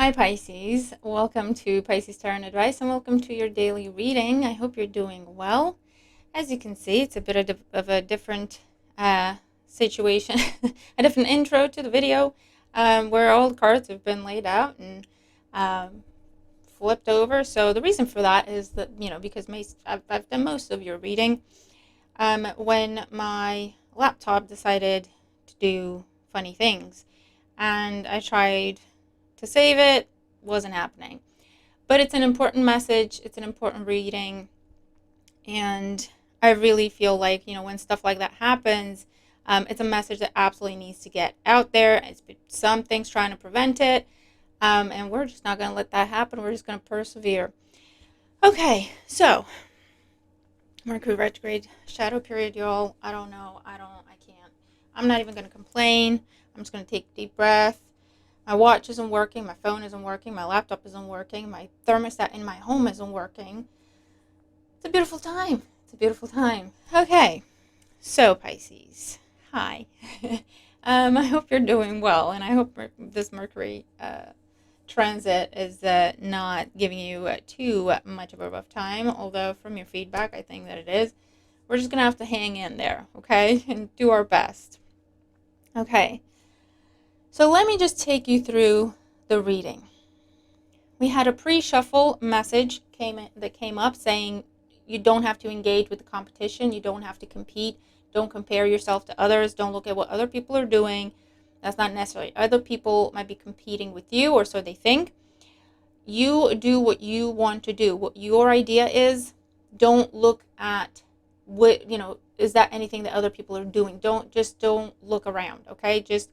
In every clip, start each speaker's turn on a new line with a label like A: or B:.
A: Hi Pisces, welcome to Pisces Tarot and Advice and welcome to your daily reading. I hope you're doing well. As you can see, it's a bit of a different situation, a different intro to the video where all the cards have been laid out and flipped over. So the reason for that is that, because I've done most of your reading when my laptop decided to do funny things and I tried to save it, wasn't happening. But it's an important message, it's an important reading, and I really feel like, when stuff like that happens, it's a message that absolutely needs to get out there. Some things trying to prevent it, and we're just not going to let that happen. We're just going to persevere. Okay, so Mercury retrograde, shadow period, y'all. I don't know. I can't. I'm not even going to complain. I'm just going to take a deep breath. My watch isn't working, my phone isn't working, my laptop isn't working, my thermostat in my home isn't working. It's a beautiful time. It's a beautiful time. Okay, so Pisces, hi. I hope you're doing well, and I hope this Mercury transit is not giving you too much of a rough time, although from your feedback, I think that it is. We're just going to have to hang in there, okay, and do our best. Okay. So let me just take you through the reading. We had a pre-shuffle message that came up saying you don't have to engage with the competition. You don't have to compete. Don't compare yourself to others. Don't look at what other people are doing. That's not necessarily. Other people might be competing with you, or so they think. You do what you want to do. What your idea is. Don't look at what, is that anything that other people are doing. Don't look around, okay? Just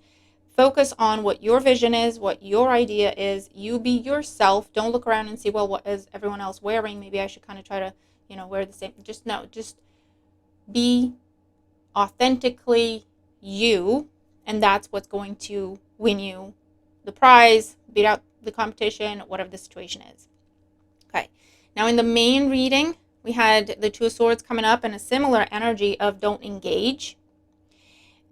A: focus on what your vision is, what your idea is. You be yourself. Don't look around and see, well, what is everyone else wearing? Maybe I should kind of try to, wear the same. Just be authentically you, and that's what's going to win you the prize, beat out the competition, whatever the situation is. Okay. Now in the main reading, we had the Two of Swords coming up and a similar energy of don't engage.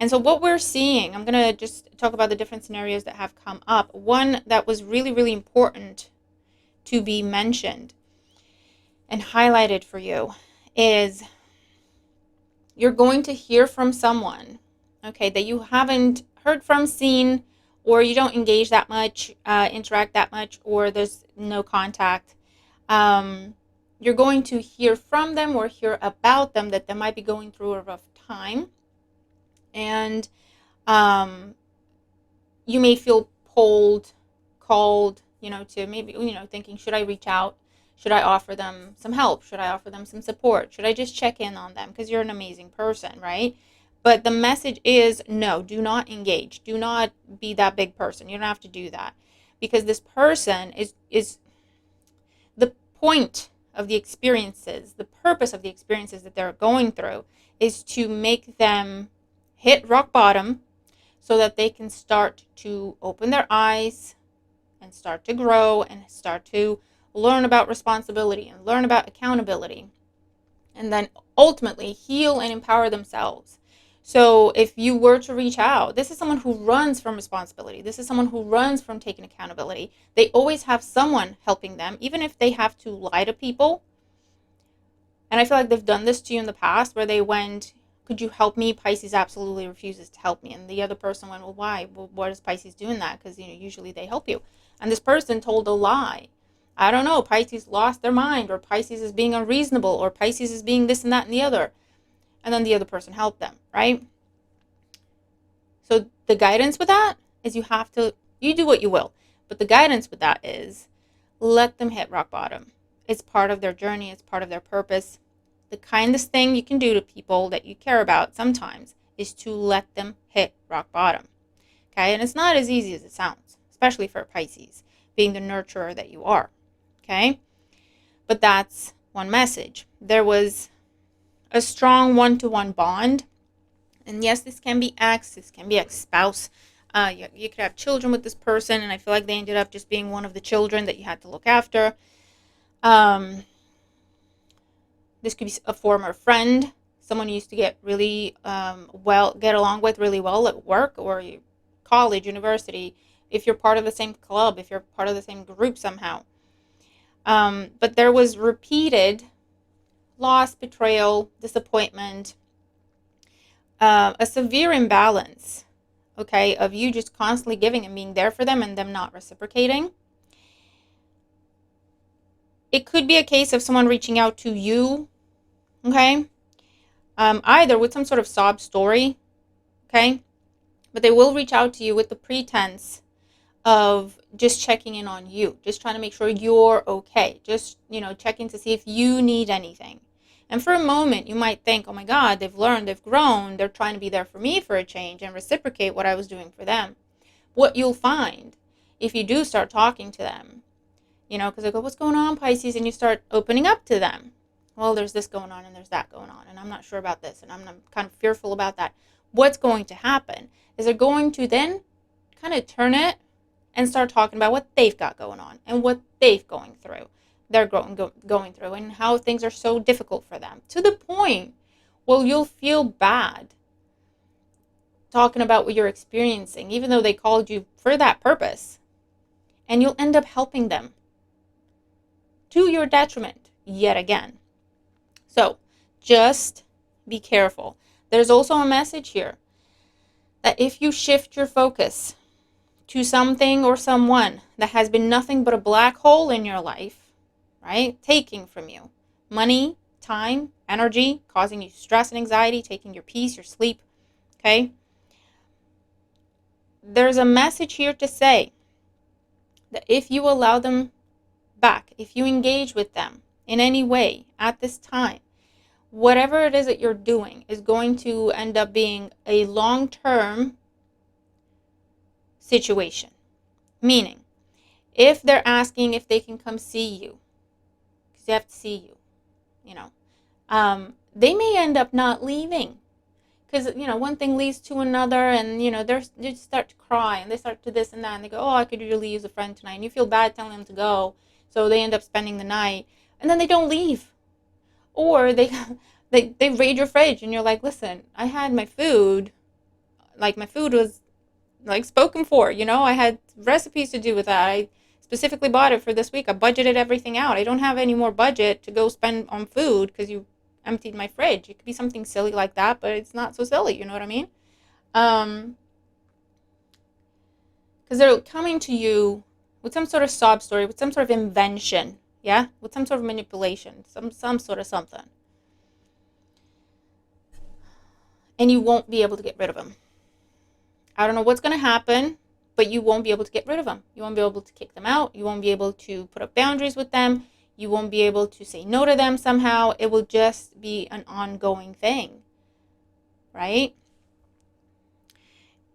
A: And so what we're seeing, I'm going to just talk about the different scenarios that have come up. One that was really, really important to be mentioned and highlighted for you is you're going to hear from someone, okay, that you haven't heard from, seen, or you don't engage that much, interact that much, or there's no contact. You're going to hear from them or hear about them that they might be going through a rough time. And you may feel pulled, called, to maybe, thinking, should I reach out? Should I offer them some help? Should I offer them some support? Should I just check in on them? Because you're an amazing person, right? But the message is no, do not engage. Do not be that big person. You don't have to do that. Because this person is the point of the experiences, the purpose of the experiences that they're going through is to make them hit rock bottom so that they can start to open their eyes and start to grow and start to learn about responsibility and learn about accountability and then ultimately heal and empower themselves. So if you were to reach out, this is someone who runs from responsibility. This is someone who runs from taking accountability. They always have someone helping them, even if they have to lie to people. And I feel like they've done this to you in the past where they went, could you help me? Pisces absolutely refuses to help me. And the other person went, well, why? Well, what is Pisces doing that? Because, usually they help you. And this person told a lie. I don't know, Pisces lost their mind, or Pisces is being unreasonable, or Pisces is being this and that and the other. And then the other person helped them, right? So the guidance with that is you do what you will. But the guidance with that is let them hit rock bottom. It's part of their journey. It's part of their purpose. The kindest thing you can do to people that you care about sometimes is to let them hit rock bottom. Okay? And it's not as easy as it sounds, especially for Pisces, being the nurturer that you are. Okay? But that's one message. There was a strong one-to-one bond. And yes, this can be ex, this can be ex-spouse. You could have children with this person, and I feel like they ended up just being one of the children that you had to look after. This could be a former friend, someone you used to get really get along with really well at work or college, university, if you're part of the same club, if you're part of the same group somehow. But there was repeated loss, betrayal, disappointment, a severe imbalance, okay, of you just constantly giving and being there for them and them not reciprocating. It could be a case of someone reaching out to you, okay, either with some sort of sob story, okay, but they will reach out to you with the pretense of just checking in on you, just trying to make sure you're okay, just, checking to see if you need anything. And for a moment, you might think, oh my God, they've learned, they've grown, they're trying to be there for me for a change and reciprocate what I was doing for them. What you'll find, if you do start talking to them, because they go, what's going on, Pisces? And you start opening up to them. Well, there's this going on and there's that going on, and I'm not sure about this, and I'm kind of fearful about that. What's going to happen is they're going to then kind of turn it and start talking about what they've got going on and what they're going through, and how things are so difficult for them, to the point where you'll feel bad talking about what you're experiencing, even though they called you for that purpose, and you'll end up helping them to your detriment yet again. So just be careful. There's also a message here that if you shift your focus to something or someone that has been nothing but a black hole in your life, right? Taking from you money, time, energy, causing you stress and anxiety, taking your peace, your sleep, okay? There's a message here to say that if you allow them back, if you engage with them in any way at this time, whatever it is that you're doing is going to end up being a long-term situation. Meaning, if they're asking if they can come see you, because they have to see you, they may end up not leaving. Because, one thing leads to another, and, they start to cry, and they start to this and that, and they go, oh, I could really use a friend tonight, and you feel bad telling them to go, so they end up spending the night, and then they don't leave. Or they raid your fridge, and you're like, listen, I had my food, like, my food was, like, spoken for, I had recipes to do with that. I specifically bought it for this week. I budgeted everything out. I don't have any more budget to go spend on food because you emptied my fridge. It could be something silly like that, but it's not so silly, you know what I mean? Because they're coming to you with some sort of sob story, with some sort of invention, yeah? With some sort of manipulation, some sort of something. And you won't be able to get rid of them. I don't know what's going to happen, but you won't be able to get rid of them. You won't be able to kick them out. You won't be able to put up boundaries with them. You won't be able to say no to them somehow. It will just be an ongoing thing, right?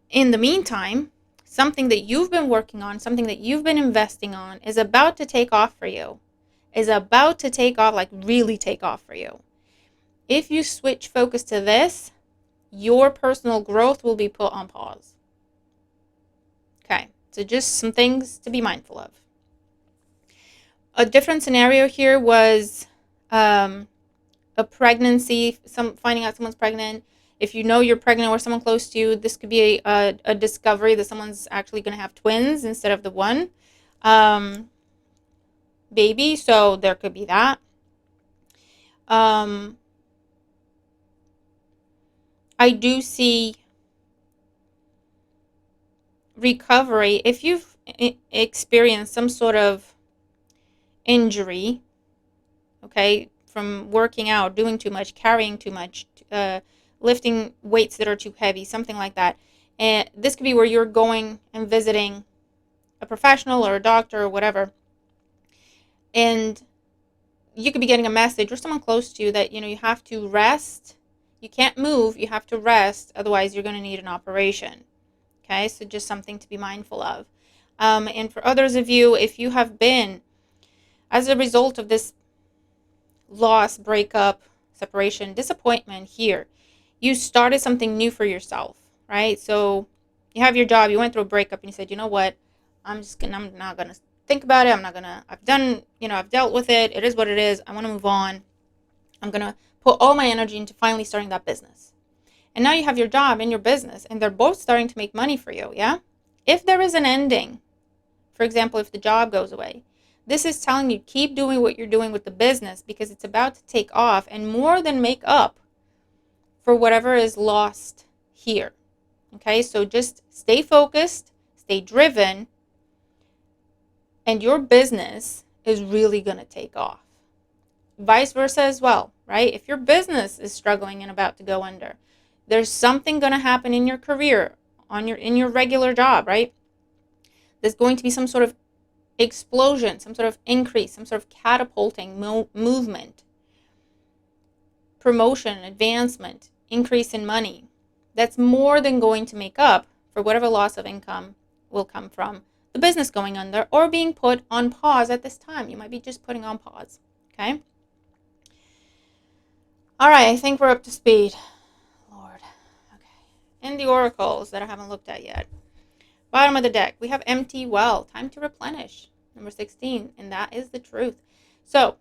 A: In the meantime, something that you've been working on, something that you've been investing on is about to take off for you. Is about to take off, like really take off for you. If you switch focus to this, your personal growth will be put on pause. Okay, so just some things to be mindful of. A different scenario here was a pregnancy, finding out someone's pregnant. If you know you're pregnant or someone close to you, this could be a discovery that someone's actually going to have twins instead of the one baby. So there could be that. I do see recovery. If you've experienced some sort of injury, okay, from working out, doing too much, carrying too much, lifting weights that are too heavy, something like that. And this could be where you're going and visiting a professional or a doctor or whatever, and you could be getting a message or someone close to you that, you have to rest. You can't move. You have to rest. Otherwise, you're going to need an operation. Okay, so just something to be mindful of. And for others of you, if you have been, as a result of this loss, breakup, separation, disappointment here, you started something new for yourself, right? So you have your job, you went through a breakup, and you said, you know what, I'm not going to think about it. I've dealt with it. It is what it is. I want to move on. I'm going to put all my energy into finally starting that business. And now you have your job and your business, and they're both starting to make money for you, yeah? If there is an ending, for example, if the job goes away, this is telling you keep doing what you're doing with the business because it's about to take off and more than make up for whatever is lost here. Okay, so just stay focused, stay driven, and your business is really going to take off. Vice versa as well, right? If your business is struggling and about to go under, there's something going to happen in your career, in your regular job, right? There's going to be some sort of explosion, some sort of increase, some sort of catapulting movement, promotion, advancement, increase in money. That's more than going to make up for whatever loss of income will come from the business going under or being put on pause at this time. You might be just putting on pause, okay? All right, I think we're up to speed. Lord, okay. And the oracles that I haven't looked at yet. Bottom of the deck, we have empty well, time to replenish, number 16, and that is the truth. So,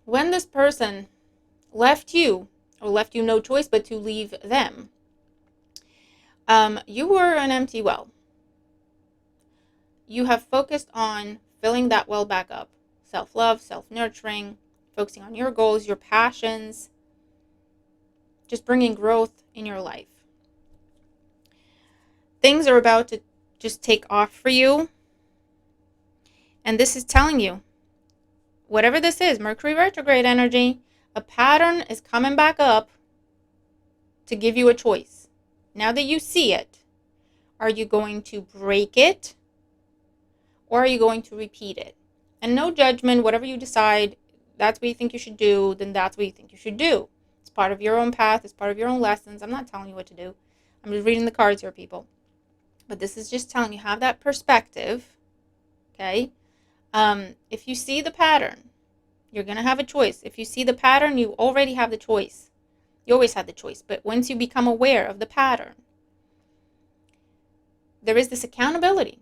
A: when this person left you, or left you no choice but to leave them, you were an empty well. You have focused on filling that well back up. Self-love, self-nurturing, focusing on your goals, your passions, just bringing growth in your life. Things are about to just take off for you. And this is telling you, whatever this is, Mercury retrograde energy, a pattern is coming back up to give you a choice. Now that you see it, are you going to break it or are you going to repeat it? And no judgment, whatever you decide, that's what you think you should do, then that's what you think you should do. It's part of your own path, it's part of your own lessons. I'm not telling you what to do. I'm just reading the cards here, people. But this is just telling you, have that perspective, okay? If you see the pattern, you're going to have a choice. If you see the pattern, you already have the choice. You always have the choice. But once you become aware of the pattern, there is this accountability.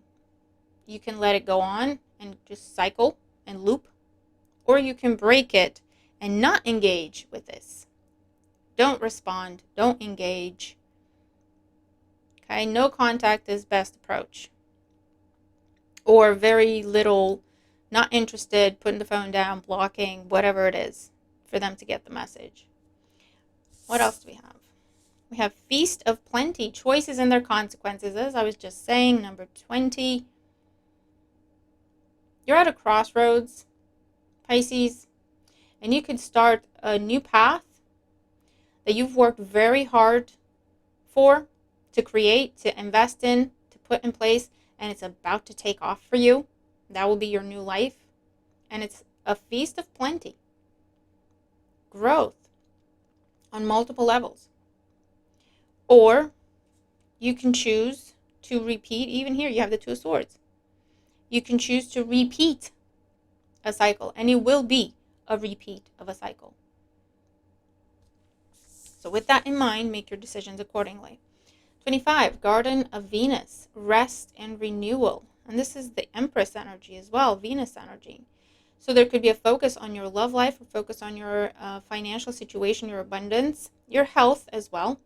A: You can let it go on and just cycle and loop, or you can break it and not engage with this. Don't respond. Don't engage. Okay, no contact is best approach. Or very little, not interested, putting the phone down, blocking, whatever it is, for them to get the message. What else do we have? We have Feast of Plenty, choices and their consequences. As I was just saying, number 20. You're at a crossroads, Pisces, and you could start a new path that you've worked very hard for, to create, to invest in, to put in place, and it's about to take off for you. That will be your new life. And it's a feast of plenty. Growth on multiple levels. Or you can choose to repeat. Even here, you have the Two of Swords. You can choose to repeat a cycle, and it will be a repeat of a cycle. So with that in mind, make your decisions accordingly. 25, Garden of Venus, rest and renewal. And this is the Empress energy as well, Venus energy. So there could be a focus on your love life, a focus on your financial situation, your abundance, your health as well.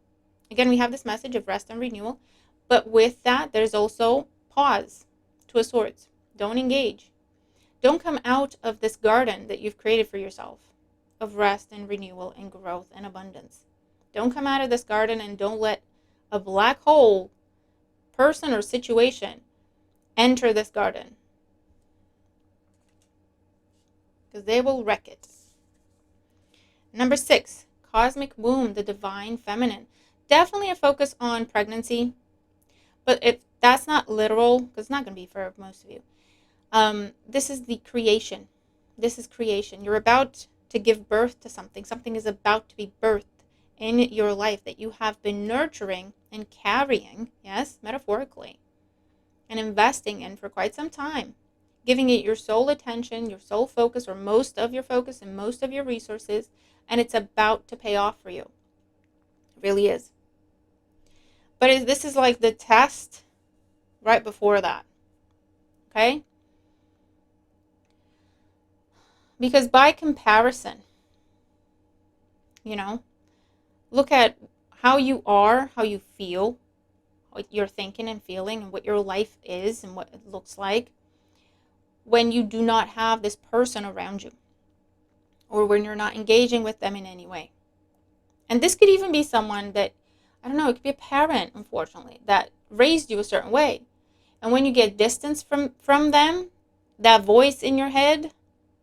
A: Again, we have this message of rest and renewal. But with that, there's also pause, Two of Swords. Don't engage. Don't come out of this garden that you've created for yourself of rest and renewal and growth and abundance. Don't come out of this garden and don't let a black hole person or situation enter this garden, because they will wreck it. Number 6, Cosmic Womb, the divine feminine. Definitely a focus on pregnancy, but if that's not literal, because it's not going to be for most of you, this is the creation. This is creation. You're about to give birth to something. Something is about to be birthed in your life that you have been nurturing and carrying, yes, metaphorically, and investing in for quite some time, giving it your sole attention, your sole focus, or most of your focus and most of your resources, and it's about to pay off for you. It really is. But this is like the test right before that, okay? Because by comparison, look at how you are, how you feel, what you're thinking and feeling, and what your life is and what it looks like when you do not have this person around you, or when you're not engaging with them in any way. And this could even be someone that, I don't know, it could be a parent, unfortunately, that raised you a certain way. And when you get distance from them, that voice in your head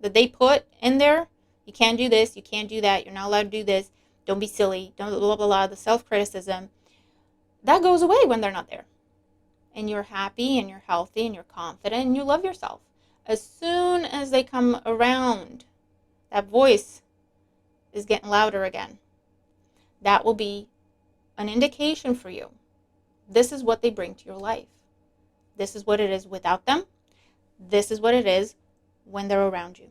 A: that they put in there, you can't do this, you can't do that, you're not allowed to do this, don't be silly, don't blah, blah, blah, the self-criticism, that goes away when they're not there. And you're happy and you're healthy and you're confident and you love yourself. As soon as they come around, that voice is getting louder again. That will be an indication for you. This is what they bring to your life. This is what it is without them. This is what it is when they're around you.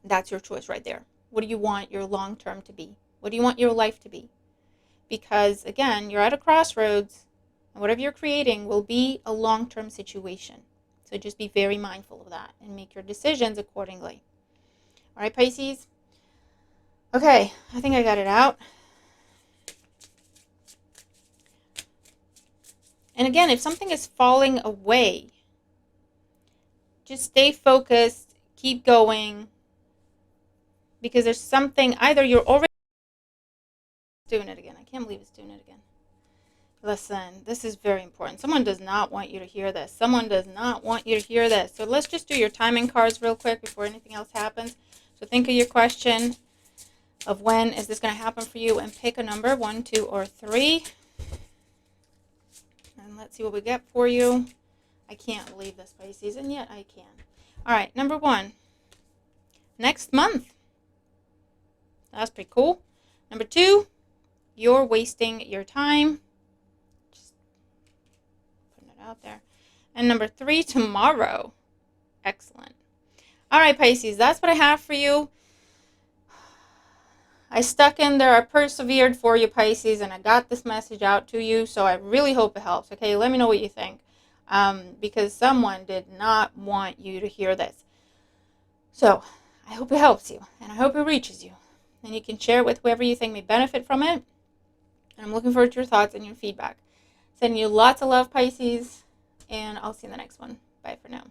A: That's your choice right there. What do you want your long term to be? What do you want your life to be? Because, again, you're at a crossroads, and whatever you're creating will be a long-term situation. So just be very mindful of that and make your decisions accordingly. All right, Pisces? Okay, I think I got it out. And again, if something is falling away, just stay focused, keep going, because there's something, either you're already doing it again. I can't believe it's doing it again. Listen, this is very important. Someone does not want you to hear this. Someone does not want you to hear this. So let's just do your timing cards real quick before anything else happens. So think of your question of when is this going to happen for you, and pick a number, 1, 2, or 3. And let's see what we get for you. I can't believe this, Pisces, and yet I can. All right, number 1. Next month. That's pretty cool. Number 2, you're wasting your time. Just putting it out there. And number 3, tomorrow. Excellent. All right, Pisces, that's what I have for you. I stuck in there, I persevered for you, Pisces, and I got this message out to you, so I really hope it helps. Okay, let me know what you think, because someone did not want you to hear this. So I hope it helps you, and I hope it reaches you, and you can share it with whoever you think may benefit from it. And I'm looking forward to your thoughts and your feedback. Sending you lots of love, Pisces, and I'll see you in the next one. Bye for now.